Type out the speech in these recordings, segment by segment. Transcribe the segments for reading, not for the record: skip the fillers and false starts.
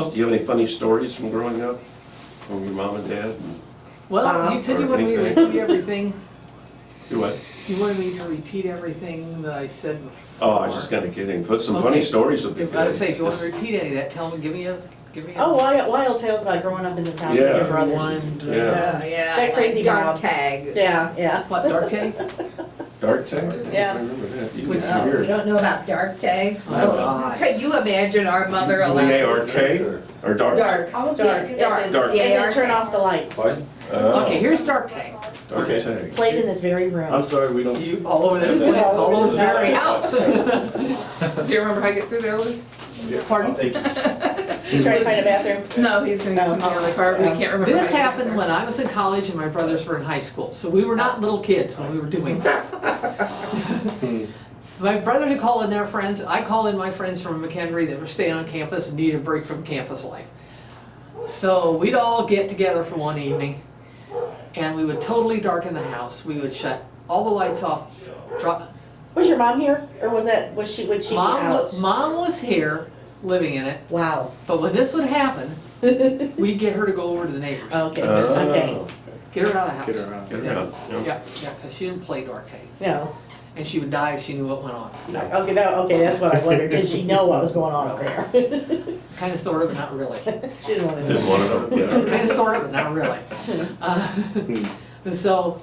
do you have any funny stories from growing up, from your mom and dad? Well, you said you wanted me to repeat everything. Do what? You wanted me to repeat everything that I said before. Oh, I was just kind of kidding. Put some Okay. funny stories would be I would good. say, if you want to repeat any of that, tell me, give me a. Oh, wild tales about growing up in this house with Yeah. your brothers. Yeah. Yeah. That crazy dark Bob. tag. Yeah. What, dark tag? Dark tag? Yeah. I remember that. You Would can Oh, hear you it. don't know about dark tag? Oh, God. Could you imagine our mother allowed us? D-A-R-K or dark? Dark. Oh, Dark. yeah, dark. As in- Dark. As in D-A-R-K. turn off the lights. Pardon? Okay, here's dark tag. Dark Okay. tag. Played in this very room. I'm sorry, we don't. You, all over this place, all over this very house. Do you remember how to get through there, Louis? Pardon? I'll take it. You tried to find a bathroom? No, he's gonna get some in the other car, but he can't remember. This how to get happened there. when I was in college and my brothers were in high school, so we were not little kids when we were doing this. My brothers would call in their friends, I call in my friends from McHenry that were staying on campus and needed a break from campus life. So we'd all get together for one evening and we would totally darken the house. We would shut all the lights off. Was your mom here, or would she be out? Mom was here, living in it, Wow. but when this would happen, we'd get her to go over to the neighbors. Okay, Oh, okay. Get her out of the house. Get her out. Get her out. Yeah, because she didn't play dark tag. No. And she would die if she knew what went on. Okay, that's what I wondered. Did she know what was going on over there? Kind of, sort of, but not really. She didn't want to Didn't know. want to know. Kind of, sort of, but not really. So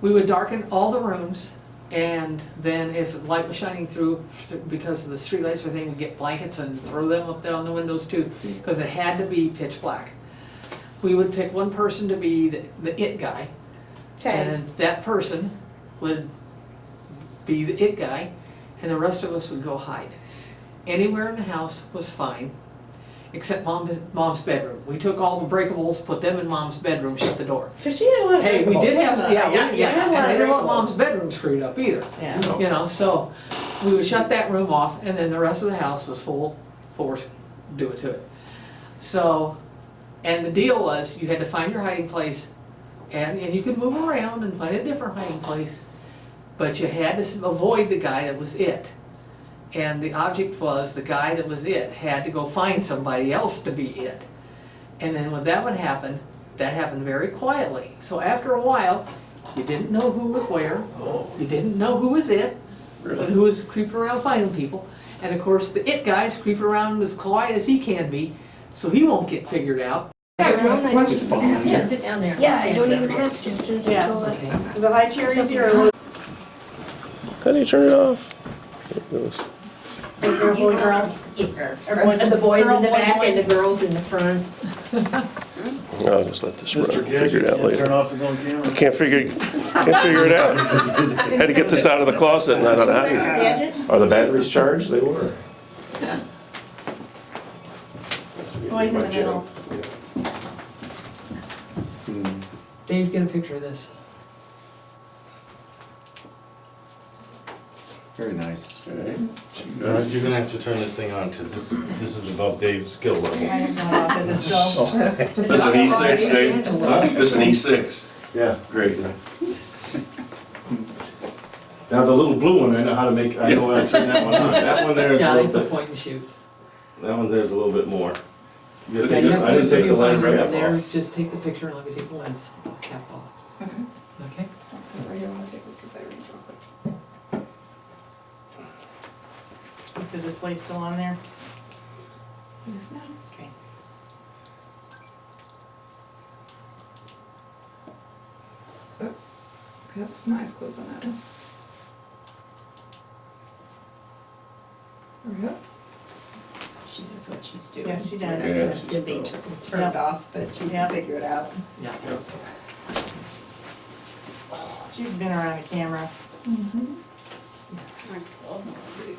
we would darken all the rooms, and then if light was shining through, because of the streetlights or anything, we'd get blankets and throw them up down the windows too, because it had to be pitch black. We would pick one person to be the it guy, Tag. and that person would be the it guy, and the rest of us would go hide. Anywhere in the house was fine, except mom's bedroom. We took all the breakables, put them in mom's bedroom, shut the door. Cause she had a lot of Hey, we did have, breakables. yeah, and I didn't want breakables. mom's bedroom screwed up either. Yeah. You know, so we would shut that room off, and then the rest of the house was full force, do it to it. So, and the deal was, you had to find your hiding place, and you could move around and find a different hiding place, but you had to avoid the guy that was it. And the object was, the guy that was it had to go find somebody else to be it. And then when that would happen, that happened very quietly. So after a while, you didn't know who was where, you didn't know who was it, Really? who was creeping around finding people. And of course, the it guy's creeping around as quiet as he can be, so he won't get figured out. Yeah, sit down there. Yeah, I don't even have to, just Yeah. go like. Okay. Is a high chair easier or a low How do you turn it off? There it goes. chair, boy, girl? Everyone- And the boys in the girl, boy, back boy. and the girls in the front. I'll just let this run. Mr. Figure it out Gadget can't turn later. off his own camera. Can't figure it out. Had to get this out of the closet and I don't know how Mr. to. Gadget? Are the batteries charged? They were. Boys in the middle. Dave, get a picture of this. Very nice. Okay. You're gonna have to turn this thing on, cause this is above Dave's skill level. I have no idea, 'cause it's so. This is an E6, Dave? This is an E6. Yeah. Great. Now the little blue one, I know how to make, I know how to turn that one on. That one there is Yeah, a it's a little bit, point and shoot. that one there's a little bit more. You Yeah, you have I to didn't take the lens right cap in there, off. just take the picture and let me take the lens cap off. Okay? Is the display still on there? Yes, ma'am. Okay. That's nice, close on that. There we go. She knows what she's doing. Yes, she does. Yeah. Should be turned off, but she Yeah. can figure it out. Yeah. She's been around a camera. Mm-hmm. Let's see.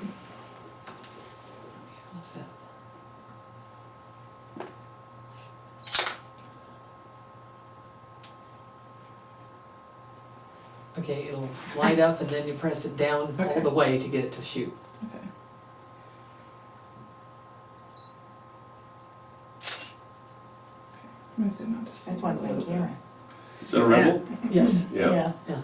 What's that? Okay, it'll light up and then you press it down all Okay. the way to get it to shoot. Okay. I'm gonna zoom out just. That's one thing, camera. Is that a Rebel? Yes, Yeah. yeah.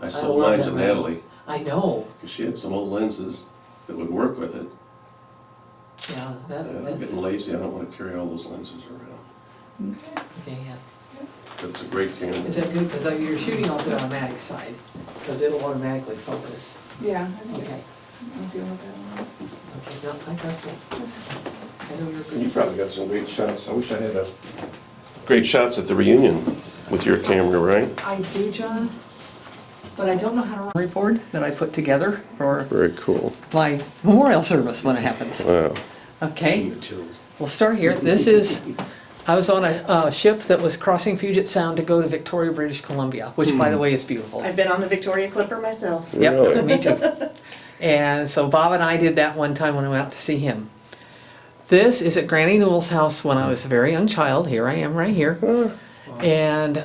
I I sold love mine that to Rebel. Natalie I know. because she had some old lenses that would work with it. Yeah, I'm that's, getting lazy, I don't wanna carry all those lenses around. yeah. That's a great camera. Is that good? Because you're shooting off the automatic side, because it'll automatically focus. Yeah, I think Okay. I'll deal with that one. Okay, no, I trust you. I know you're You good. probably got some great shots. I wish I had great shots at the reunion with your camera, right? I do, John, but I don't know how to run a report that I put together for Very cool. my memorial service when it happens. Wow. Okay, we'll start here. This is, I was on a ship that was crossing Puget Sound to go to Victoria, British Columbia, which by the way is beautiful. I've been on the Victoria Clipper myself. Yep, Really? me too. And so Bob and I did that one time when I went out to see him. This is at Granny Newell's house when I was a very young child. Here I am right here. And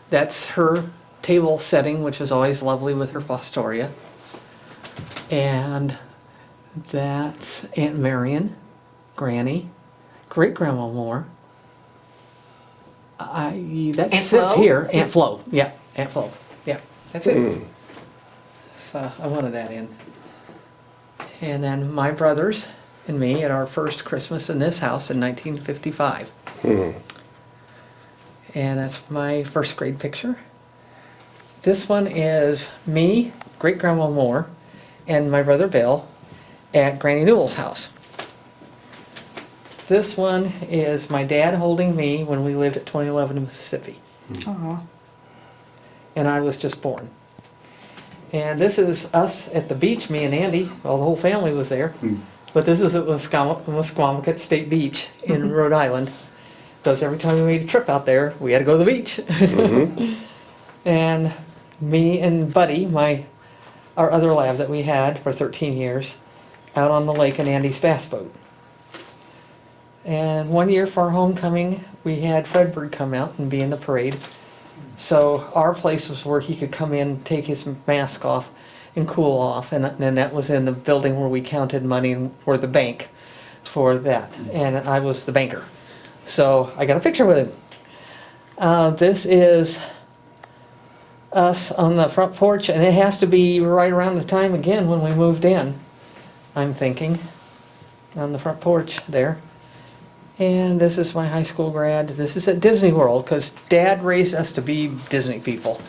that's her table setting, which is always lovely with her Fostoria. And that's Aunt Marion, Granny, Great Grandma Moore. That's Aunt Siv Flo? here. Aunt Flo, yeah, Aunt Flo, yeah, that's it. So I wanted that in. And then my brothers and me at our first Christmas in this house in 1955. And that's my first grade picture. This one is me, Great Grandma Moore, and my brother Bill at Granny Newell's house. This one is my dad holding me when we lived at 2011 in Mississippi. Aw. And I was just born. And this is us at the beach, me and Andy, well, the whole family was there. But this is at Musquamacut State Beach in Rhode Island. Because every time we made a trip out there, we had to go to the beach. And me and Buddy, our other lab that we had for 13 years, out on the lake in Andy's bass boat. And one year for our homecoming, we had Fredbird come out and be in the parade. So our place was where he could come in, take his mask off, and cool off. And then that was in the building where we counted money and were the bank for that. And I was the banker. So I got a picture with him. This is us on the front porch, and it has to be right around the time again when we moved in, I'm thinking, on the front porch there. And this is my high school grad. This is at Disney World, because Dad raised us to be Disney people.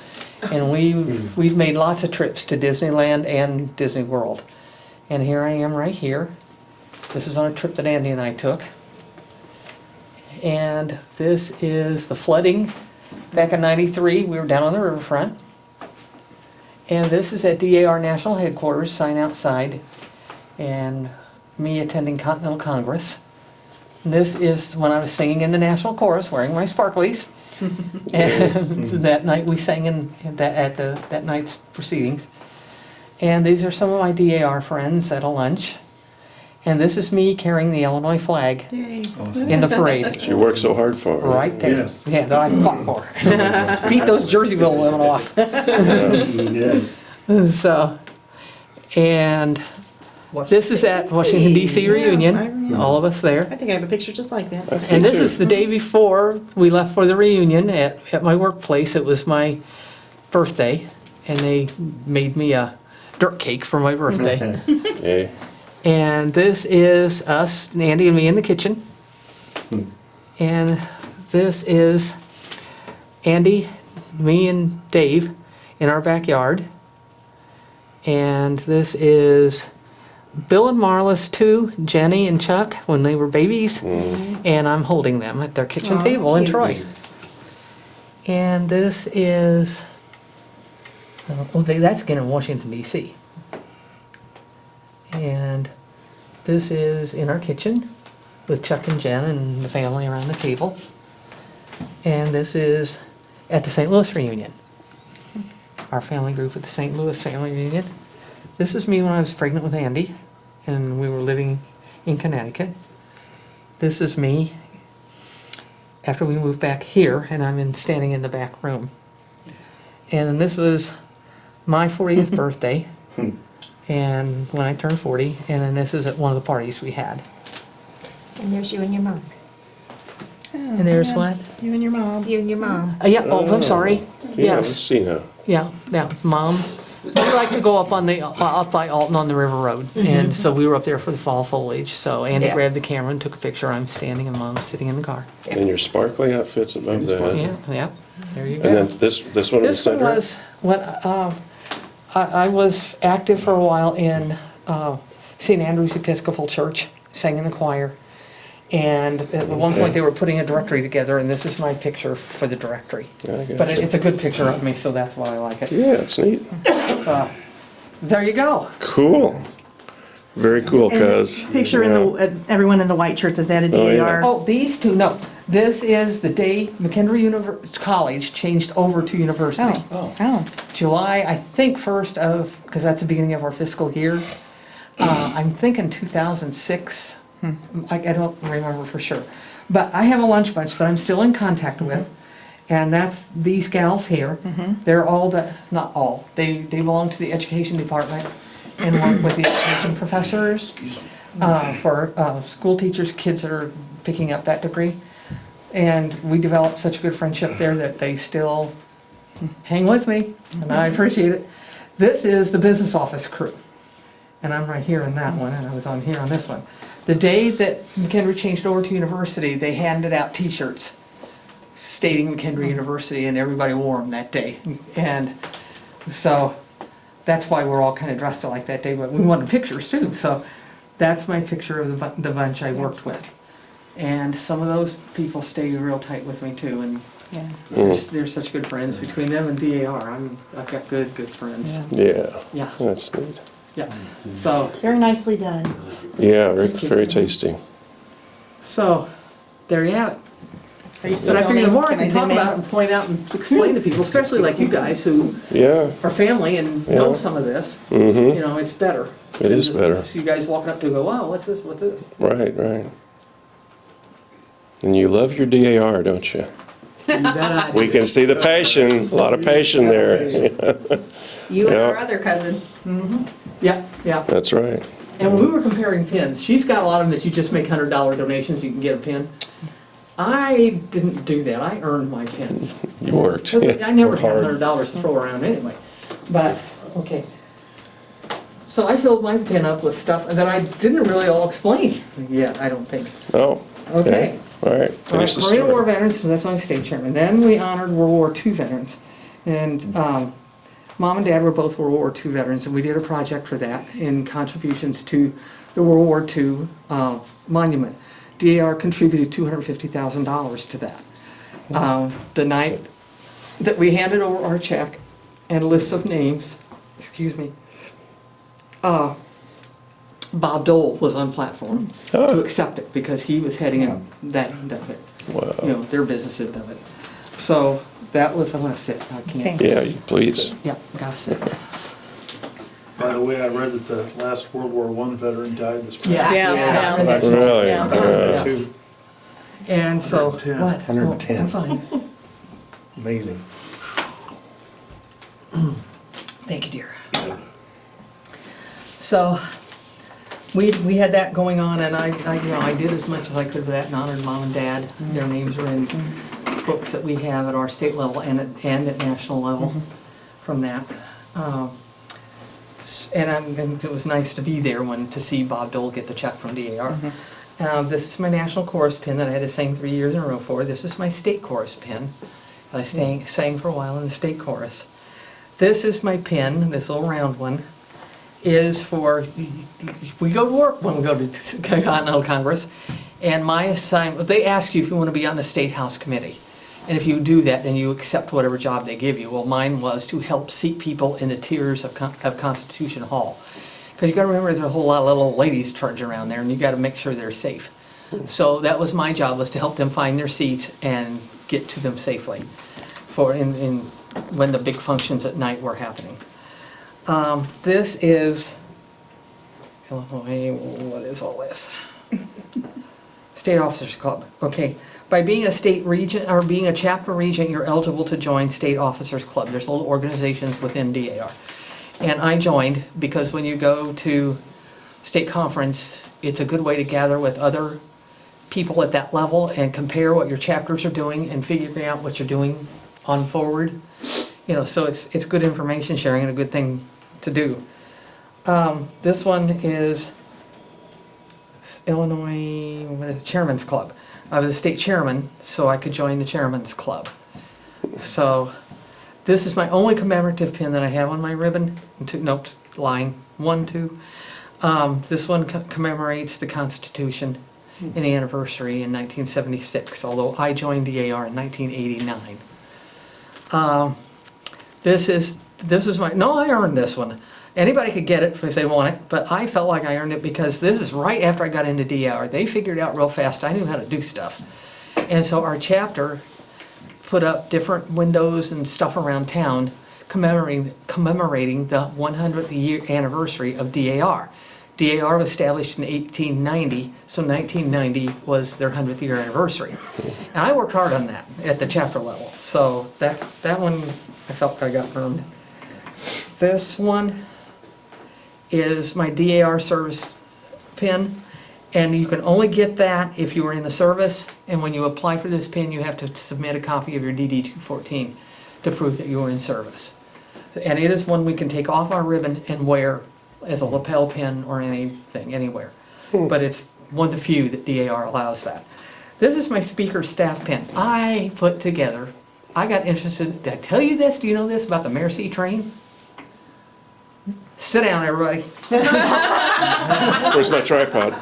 And we've made lots of trips to Disneyland and Disney World. And here I am right here. This is on a trip that Andy and I took. And this is the flooding back in '93. We were down on the riverfront. And this is at DAR National Headquarters, sign outside, and me attending Continental Congress. And this is when I was singing in the National Chorus, wearing my sparklies. And that night we sang at that night's proceedings. And these are some of my DAR friends at a lunch. And this is me carrying the Illinois flag Yay. in the parade. You worked so hard for it. Right there. Yes. Yeah, that I fought for. Beat those Jerseyville women off. Yes. So, and this is at Washington DC reunion, I remember. all of us there. I think I have a picture just like that. And this is the day before we left for the reunion at my workplace. It was my birthday, and they made me a dirt cake for my birthday. Yeah. And this is us, Andy and me in the kitchen. And this is Andy, me and Dave in our backyard. And this is Bill and Marla's too, Jenny and Chuck, when they were babies. And I'm holding them at their kitchen Aw, table in cute. Troy. And this is, that's again in Washington DC. And this is in our kitchen with Chuck and Jen and the family around the table. And this is at the St. Louis reunion. Our family group at the St. Louis family reunion. This is me when I was pregnant with Andy and we were living in Connecticut. This is me after we moved back here, and I'm standing in the back room. And this was my 40th birthday. And when I turned 40, and then this is at one of the parties we had. And there's you and your mom. And there's what? You and your mom. You and your mom. Yeah, oh, I'm sorry. Yeah, I've Yes, seen her. yeah, Mom we like to go up on the, up by Alton on the River Road. And so we were up there for the fall foliage. So Andy Yeah. grabbed the camera and took a picture. I'm standing and Mom's sitting in the car. And your sparkly outfit's above that. Yeah, yeah, there you And go. then this one in the This one center? was, when, I was active for a while in St. Andrew's Episcopal Church, sang in the choir. And at one point, they were putting a directory together, and this is my picture for the directory. I got But you. it's a good picture of me, so that's why I like it. Yeah, it's neat. So, there you go. Cool. Very cool, And this cuz. picture in the, everyone in the white shirts, is that a Oh, yeah. DAR? Oh, these two, no. This is the day McKendree College changed over to university. Oh, July, I think, 1st of, because that's the beginning of our fiscal year. I'm thinking 2006. I don't remember for sure. But I have a lunch bunch that I'm still in contact with, and that's these gals here. They're all the, not all, they belong to the education department and work with the education professors for school teachers, kids that are picking up that degree. And we developed such a good friendship there that they still hang with me, and I appreciate it. This is the business office crew, and I'm right here in that one, and I was on here on this one. The day that McKendree changed over to university, they handed out T-shirts stating McKendree University, and everybody wore them that day. And so that's why we're all kind of dressed alike that day, but we wanted pictures too. So that's my picture of the bunch I worked with. And some of those people stay real tight with me too, and yeah. they're such good friends. Between them and DAR, I've got good friends. Yeah, Yeah, that's neat. yeah. So, Very nicely done. Yeah, very tasty. so there you have it. Are you still But I figure the filming? more I can talk zoom in? about it and point out and explain to people, especially like you guys who Yeah, are family and know Yeah. some of this, mm-hmm, you know, it's better. It than is just better. See you guys walking up to go, wow, what's this, what's this? right. And you love your DAR, don't you? You bet I do. We can see the passion, a lot of passion there. You and our Yeah. other cousin. Yeah, yeah. That's right. And when we were comparing pins, she's got a lot of them that you just make $100 donations, you can get a pin. I didn't do that, I earned my pins. You worked. 'Cause I never had Hard. $100 to throw around anyway. But, okay. So I filled my pin up with stuff that I didn't really all explain yet, I don't think. Oh, Okay. all right, finish the Marine War story. veterans, so that's why I'm state chairman. Then we honored World War II veterans. And Mom and Dad were both World War II veterans, and we did a project for that in contributions to the World War II monument. DAR contributed $250,000 to that. The night that we handed over our check and lists of names, excuse me, Bob Dole was on platform to Oh. accept it because he was heading up that end of it, you Wow. know, their business end of it. So that was, I'm gonna sit, I can't. Yeah, please. Yeah, gotta sit. By the way, I read that the last World War I veteran died this past Yeah. Yeah, Yeah. yeah. Really? Yeah. Yes. And so, 110. what? 110. Oh, I'm fine. Amazing. Thank you, dear. So, we had that going on, and I did as much as I could with that, and honored Mom and Dad. Their names are in books that we have at our state level and at national level from that. And it was nice to be there to see Bob Dole get the check from DAR. This is my national chorus pin that I had to sing 3 years in a row for. This is my state chorus pin. I sang for a while in the state chorus. This is my pin, this little round one, is for, we go to work when we go to Continental Congress, and my assignment, they ask you if you want to be on the State House Committee. And if you do that, then you accept whatever job they give you. Well, mine was to help seat people in the tiers of Constitution Hall. Because you got to remember, there's a whole lot of little ladies trudging around there, and you got to make sure they're safe. So that was my job, was to help them find their seats and get to them safely for when the big functions at night were happening. This is, what is all this? State Officers Club. Okay, by being a state regent or being a chapter regent, you're eligible to join State Officers Club. There's little organizations within DAR. And I joined because when you go to state conference, it's a good way to gather with other people at that level and compare what your chapters are doing and figuring out what you're doing on forward. You know, so it's good information sharing and a good thing to do. This one is Illinois, what is it, Chairman's Club. I was a state chairman, so I could join the Chairman's Club. So this is my only commemorative pin that I have on my ribbon. Nope, line 1, 2. This one commemorates the Constitution and the anniversary in 1976, although I joined DAR in 1989. This was my, no, I earned this one. Anybody could get it if they want it, but I felt like I earned it because this is right after I got into DAR. They figured out real fast I knew how to do stuff. And so our chapter put up different windows and stuff around town commemorating the 100th year anniversary of DAR. DAR was established in 1890, so 1990 was their 100th year anniversary. And I worked hard on that at the chapter level. So that one I felt I got earned. This one is my DAR service pin, and you can only get that if you were in the service, and when you apply for this pin you have to submit a copy of your DD-214 to prove that you were in service. And it is one we can take off our ribbon and wear as a lapel pin or anything, anywhere. But it's one of the few that DAR allows that. This is my speaker staff pin. I put together, I got interested, did I tell you this? Do you know this about the Mersey train? Sit down, everybody. Where's my tripod?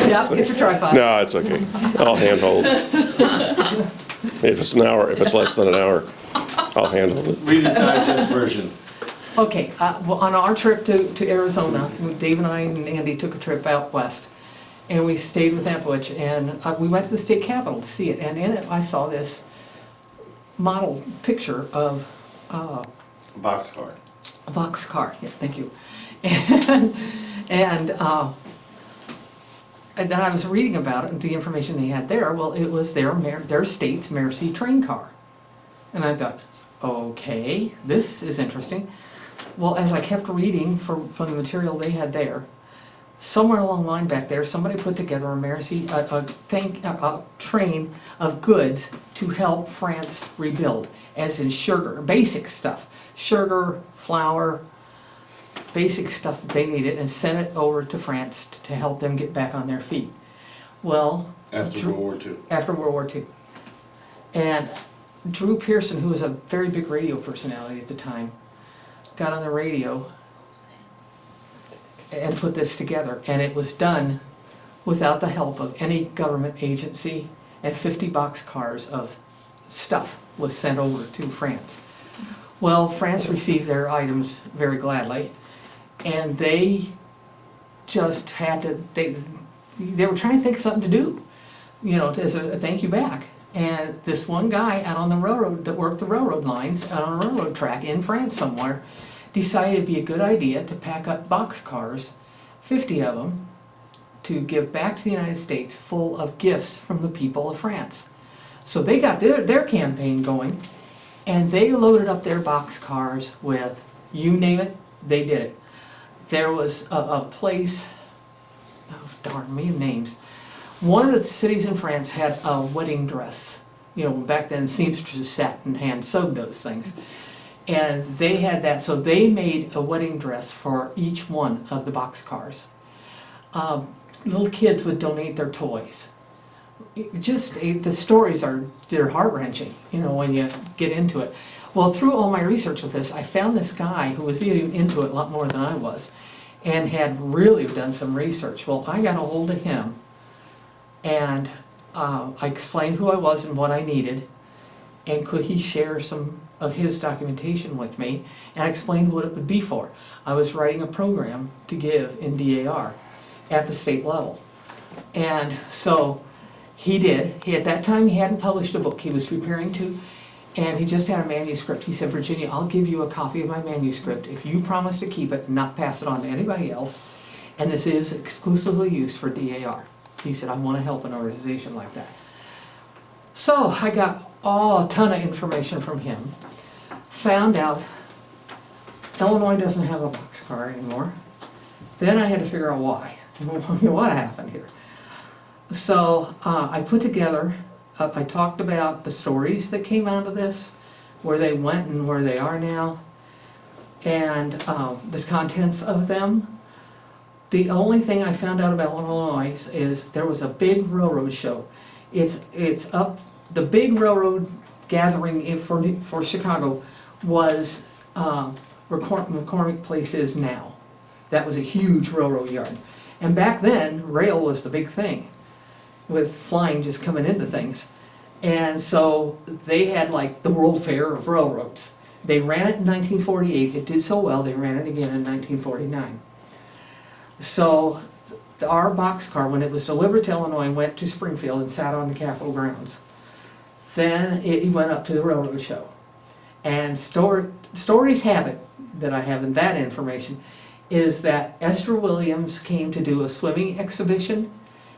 Yeah, get your tripod. No, it's okay. I'll handhold. If it's an hour, if it's less than an hour, I'll handle it. Reader's Digest version. Okay, well, on our trip to Arizona, Dave and I and Andy took a trip out west, and we stayed with Aunt Butch, and we went to the state capitol to see it, and in it I saw this model picture of Boxcar. a boxcar. Yeah, thank you. And then I was reading about it and the information they had there. Well, it was their state's Mersey train car, and I thought, okay, this is interesting. Well, as I kept reading from the material they had there, somewhere along the line back there, somebody put together a train of goods to help France rebuild, as in sugar, basic stuff, sugar, flour, basic stuff that they needed, and sent it over to France to help them get back on their feet. Well, After World War II. after World War II. And Drew Pearson, who was a very big radio personality at the time, got on the radio and put this together, and it was done without the help of any government agency, and 50 boxcars of stuff was sent over to France. Well, France received their items very gladly, and they just had to, they were trying to think of something to do, you know, as a thank you back. And this one guy out on the railroad that worked the railroad lines out on a railroad track in France somewhere decided it'd be a good idea to pack up boxcars, 50 of them, to give back to the United States full of gifts from the people of France. So they got their campaign going, and they loaded up their boxcars with, you name it, they did it. There was a place, oh darn me names, one of the cities in France had a wedding dress. You know, back then seamstresses sat and hand sewed those things. And they had that, so they made a wedding dress for each one of the boxcars. Little kids would donate their toys. The stories they're heart-wrenching, you know, when you get into it. Well, through all my research with this, I found this guy who was even into it a lot more than I was, and had really done some research. Well, I got a hold of him, and I explained who I was and what I needed, and could he share some of his documentation with me, and I explained what it would be for. I was writing a program to give in DAR at the state level. And so he did. At that time he hadn't published a book he was preparing to, and he just had a manuscript. He said, Virginia, I'll give you a copy of my manuscript if you promise to keep it and not pass it on to anybody else, and this is exclusively used for DAR. He said, I want to help an organization like that. So I got a ton of information from him. Found out Illinois doesn't have a boxcar anymore. Then I had to figure out why. What happened here? So I put together, I talked about the stories that came out of this, where they went and where they are now, and the contents of them. The only thing I found out about Illinois is there was a big railroad show. It's up, the big railroad gathering for Chicago was where McCormick Place is now. That was a huge railroad yard. And back then, rail was the big thing, with flying just coming into things. And so they had like the World Fair of Railroads. They ran it in 1948. It did so well, they ran it again in 1949. So our boxcar, when it was delivered to Illinois, went to Springfield and sat on the Capitol grounds. Then it went up to the railroad show. And stories have it, that I have in that information, is that Esther Williams came to do a swimming exhibition,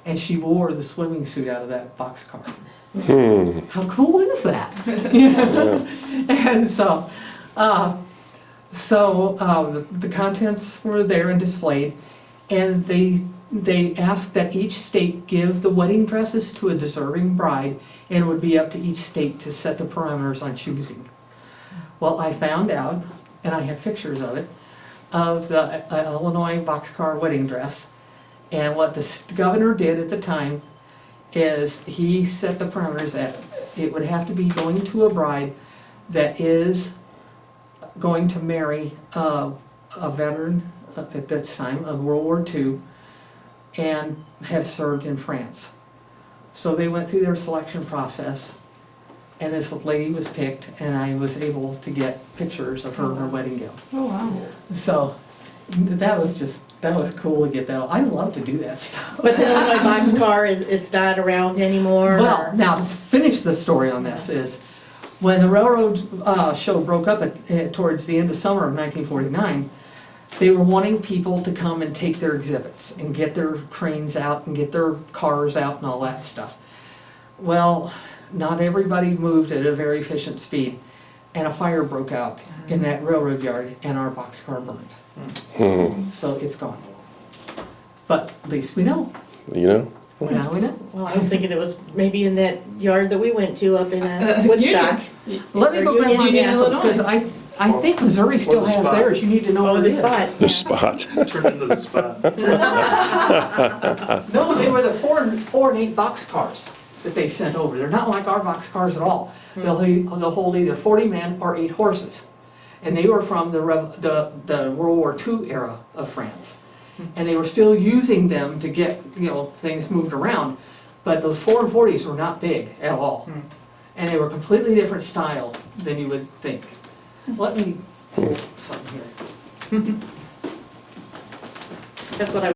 and she wore the swimming suit out of that boxcar. How cool is that? And so, the contents were there and displayed, and they asked that each state give the wedding dresses to a deserving bride, and it would be up to each state to set the parameters on choosing. Well, I found out, and I have pictures of it, of the Illinois boxcar wedding dress, and what the governor did at the time is he set the parameters at, it would have to be going to a bride that is going to marry a veteran at that time of World War II and have served in France. So they went through their selection process, and this lady was picked, and I was able to get pictures of her in her wedding gown. Oh, wow. So that was cool to get that. I love to do that stuff. But the Illinois boxcar it's not around anymore? Well, or- now to finish the story on this is, when the railroad show broke up towards the end of summer of 1949, they were wanting people to come and take their exhibits and get their cranes out and get their cars out and all that stuff. Well, not everybody moved at a very efficient speed, and a fire broke out in that railroad yard, and our boxcar burned. So it's gone. But at least we know. You know? Now we know. Well, I was thinking it was maybe in that yard that we went to up in Woodstock. Let me go Or grab my Union, pamphlets, because I think Missouri still the has spot. theirs. You need to know Oh, where it the is. spot. The spot. Turn into the spot. No, they were the 4 and 8 box cars that they sent over. They're not like our box cars at all. They'll hold either 40 men or 8 horses. And they were from the World War II era of France. And they were still using them to get, things moved around. But those 4 and 40s were not big at all. And they were completely different style than you would think. Let me pull something here. That's what I